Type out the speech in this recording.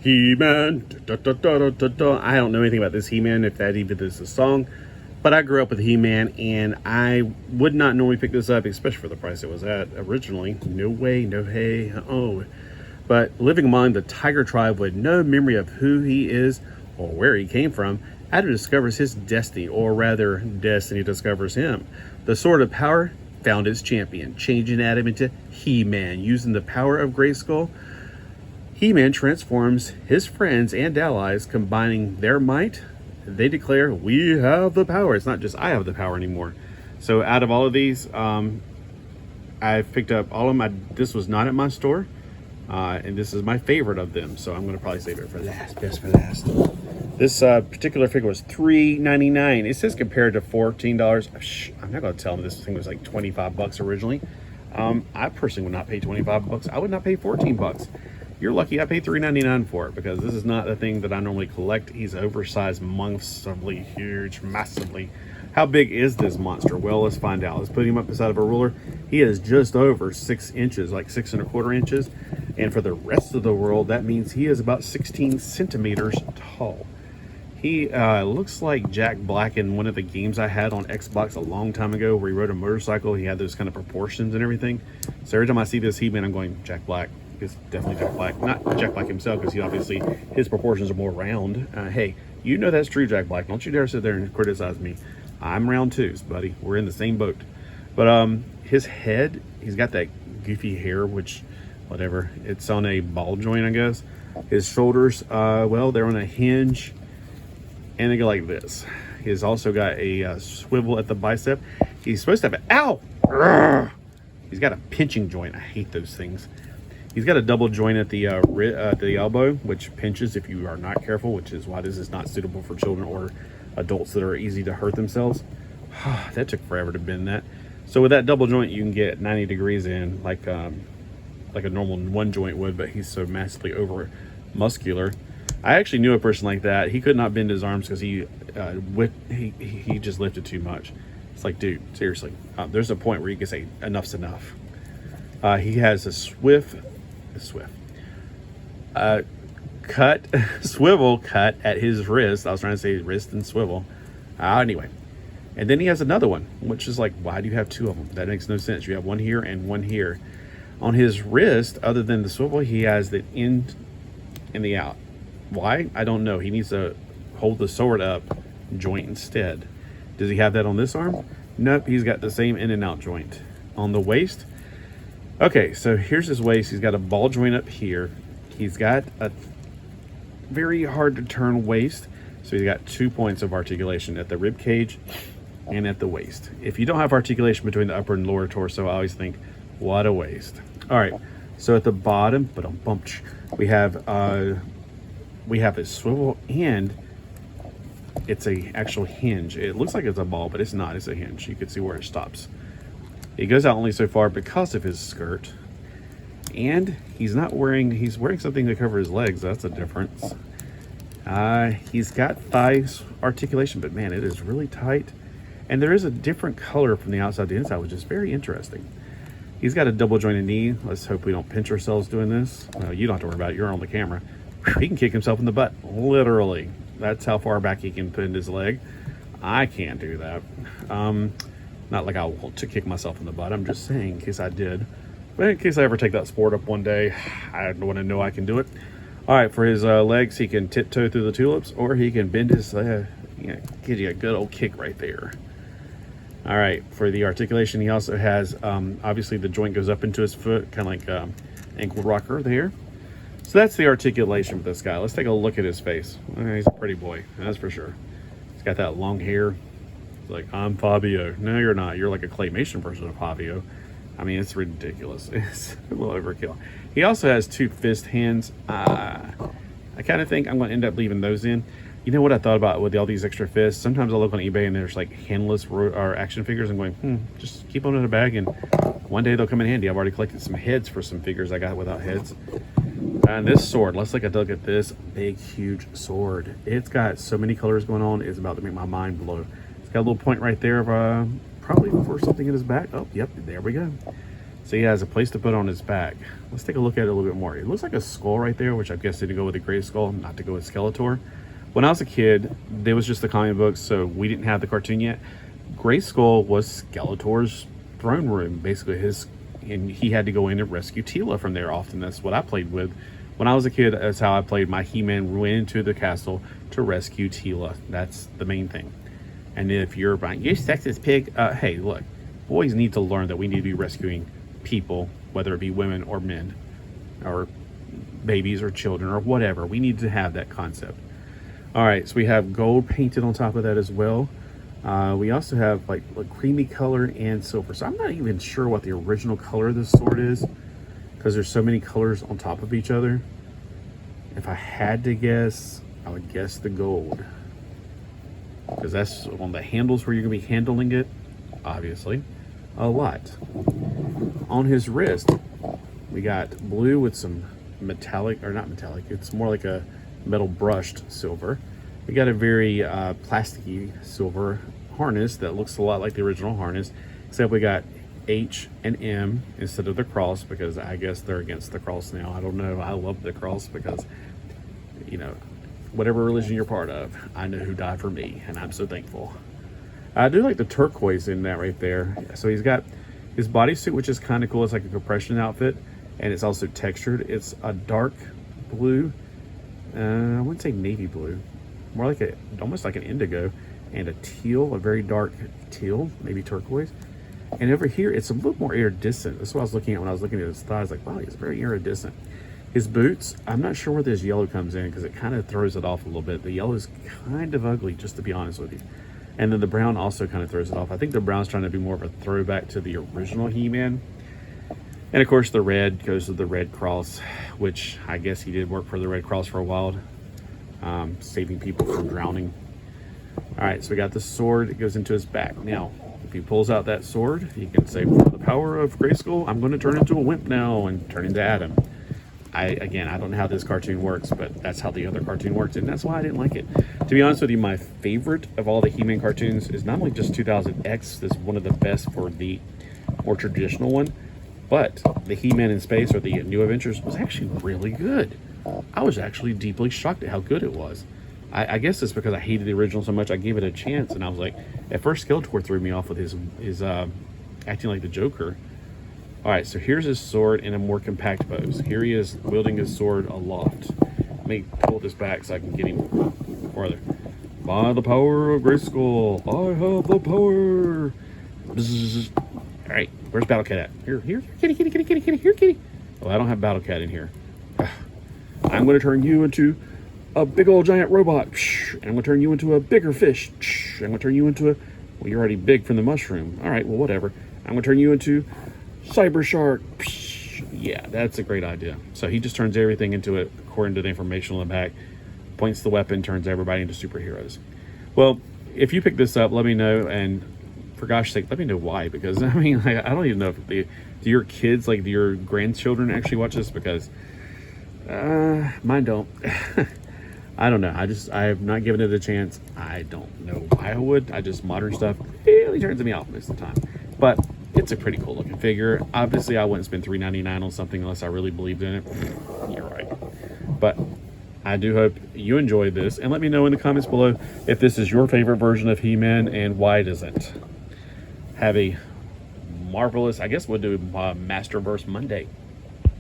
He-Man. Da, da, da, da, da, da. I don't know anything about this He-Man, if that even is a song. But I grew up with He-Man, and I would not normally pick this up, especially for the price it was at originally. No way, no hey, oh. But living among the Tiger tribe with no memory of who he is or where he came from, Adam discovers his destiny, or rather, destiny discovers him. The sword of power found its champion, changing Adam into He-Man. Using the power of Grayskull, He-Man transforms his friends and allies, combining their might. They declare, we have the power. It's not just I have the power anymore. So out of all of these, I've picked up all of them. This was not at my store. And this is my favorite of them. So I'm going to probably save it for last, best for last. This particular figure was $3.99. It says compared to $14. I'm not going to tell them this thing was like 25 bucks originally. I personally would not pay 25 bucks. I would not pay 14 bucks. You're lucky I paid $3.99 for it, because this is not a thing that I normally collect. He's oversized, monstrosly huge, massively. How big is this monster? Well, let's find out. Let's put him up beside of a ruler. He is just over 6 inches, like 6¼ inches. And for the rest of the world, that means he is about 16 centimeters tall. He looks like Jack Black in one of the games I had on Xbox a long time ago, where he rode a motorcycle. He had those kind of proportions and everything. So every time I see this He-Man, I'm going, Jack Black. It's definitely Jack Black. Not Jack Black himself, because he obviously, his proportions are more round. Hey, you know that's true, Jack Black. Don't you dare sit there and criticize me. I'm round too, buddy. We're in the same boat. But his head, he's got that goofy hair, which, whatever. It's on a ball joint, I guess. His shoulders, well, they're on a hinge. And they go like this. He's also got a swivel at the bicep. He's supposed to have an, ow! He's got a pinching joint. I hate those things. He's got a double joint at the elbow, which pinches if you are not careful, which is why this is not suitable for children or adults that are easy to hurt themselves. That took forever to bend that. So with that double joint, you can get 90 degrees in, like a normal one joint would, but he's so massively over muscular. I actually knew a person like that. He could not bend his arms because he just lifted too much. It's like, dude, seriously. There's a point where you can say enough's enough. He has a swivel cut at his wrist. I was trying to say wrist and swivel. Anyway, and then he has another one, which is like, why do you have two of them? That makes no sense. You have one here and one here. On his wrist, other than the swivel, he has the in and the out. Why? I don't know. He needs to hold the sword up joint instead. Does he have that on this arm? Nope, he's got the same in and out joint. On the waist, okay, so here's his waist. He's got a ball joint up here. He's got a very hard to turn waist. So he's got 2 points of articulation at the rib cage and at the waist. If you don't have articulation between the upper and lower torso, I always think, what a waste. All right, so at the bottom, we have a swivel, and it's a actual hinge. It looks like it's a ball, but it's not. It's a hinge. You can see where it stops. It goes out only so far because of his skirt. And he's wearing something to cover his legs. That's a difference. He's got thighs articulation, but man, it is really tight. And there is a different color from the outside to the inside, which is very interesting. He's got a double jointed knee. Let's hope we don't pinch ourselves doing this. You don't have to worry about it. You're on the camera. He can kick himself in the butt, literally. That's how far back he can put in his leg. I can't do that. Not like I want to kick myself in the butt. I'm just saying, in case I did. But in case I ever take that sport up one day, I want to know I can do it. All right, for his legs, he can tiptoe through the tulips, or he can bend his, give you a good old kick right there. All right, for the articulation, he also has, obviously the joint goes up into his foot, kind of like ankle rocker there. So that's the articulation with this guy. Let's take a look at his face. He's a pretty boy, that's for sure. He's got that long hair. It's like, I'm Fabio. No, you're not. You're like a claymation version of Fabio. I mean, it's ridiculous. It's a little overkill. He also has 2 fist hands. I kind of think I'm going to end up leaving those in. You know what I thought about with all these extra fists? Sometimes I look on eBay and there's like handless or action figures. I'm going, just keep them in a bag and one day they'll come in handy. I've already collected some heads for some figures I got without heads. And this sword, let's take a look at this big, huge sword. It's got so many colors going on. It's about to make my mind blow. It's got a little point right there of probably for something in his back. Oh, yep, there we go. So he has a place to put on his back. Let's take a look at it a little bit more. It looks like a skull right there, which I guess didn't go with the gray skull, not to go with Skeletor. When I was a kid, there was just the comic books, so we didn't have the cartoon yet. Gray Skull was Skeletor's throne room, basically and he had to go in and rescue Tila from there often. That's what I played with. When I was a kid, that's how I played. My He-Man went into the castle to rescue Tila. That's the main thing. And if you're buying, you sexist pig, hey, look, boys need to learn that we need to be rescuing people, whether it be women or men, or babies or children or whatever. We need to have that concept. All right, so we have gold painted on top of that as well. We also have like a creamy color and silver. So I'm not even sure what the original color of this sword is, because there's so many colors on top of each other. If I had to guess, I would guess the gold, because that's on the handles where you're gonna be handling it, obviously, a lot. On his wrist, we got blue with some metallic, or not metallic, it's more like a metal brushed silver. We got a very plasticky silver harness that looks a lot like the original harness, except we got H and M instead of the cross, because I guess they're against the cross now. I don't know. I love the cross because, you know, whatever religion you're part of, I know who died for me, and I'm so thankful. I do like the turquoise in that right there. So he's got his bodysuit, which is kind of cool. It's like a compression outfit, and it's also textured. It's a dark blue. I wouldn't say navy blue, more like almost like an indigo, and a teal, a very dark teal, maybe turquoise. And over here, it's a little more iridescent. That's what I was looking at when I was looking at his thighs. Like, wow, he's very iridescent. His boots, I'm not sure where this yellow comes in, because it kind of throws it off a little bit. The yellow is kind of ugly, just to be honest with you. And then the brown also kind of throws it off. I think the brown's trying to be more of a throwback to the original He-Man. And of course, the red goes to the Red Cross, which I guess he did work for the Red Cross for a while, saving people from drowning. All right, so we got the sword. It goes into his back. Now, if he pulls out that sword, he can say, "For the power of Grayskull, I'm going to turn into a wimp now," and turn into Adam. I don't know how this cartoon works, but that's how the other cartoon works, and that's why I didn't like it. To be honest with you, my favorite of all the He-Man cartoons is not only just 2000X, this is one of the best for the more traditional one, but the He-Man in Space, or the New Adventures, was actually really good. I was actually deeply shocked at how good it was. I guess it's because I hated the original so much, I gave it a chance, and I was like, at first Skeletor threw me off with his acting like the Joker. All right, so here's his sword in a more compact pose. Here he is wielding his sword aloft. Let me pull this back so I can get him farther. By the power of Grayskull, I have the power. Bzzz. All right, where's Battle Cat at? Here, kitty, here, kitty. Oh, I don't have Battle Cat in here. I'm going to turn you into a big old giant robot. And I'm going to turn you into a bigger fish. I'm going to turn you into a, well, you're already big from the mushroom. All right, well, whatever. I'm going to turn you into Cyber Shark. Yeah, that's a great idea. So he just turns everything into it according to the information on the back, points the weapon, turns everybody into superheroes. Well, if you pick this up, let me know, and for gosh sake, let me know why, because I mean, I don't even know if do your kids, like, do your grandchildren actually watch this? Because mine don't. I don't know. I have not given it a chance. I don't know why I would. Modern stuff really turns me off most of the time. But it's a pretty cool looking figure. Obviously, I wouldn't spend $3.99 on something unless I really believed in it. You're right. But I do hope you enjoyed this, and let me know in the comments below if this is your favorite version of He-Man and why it isn't. Have a marvelous, I guess we'll do Masterverse Monday.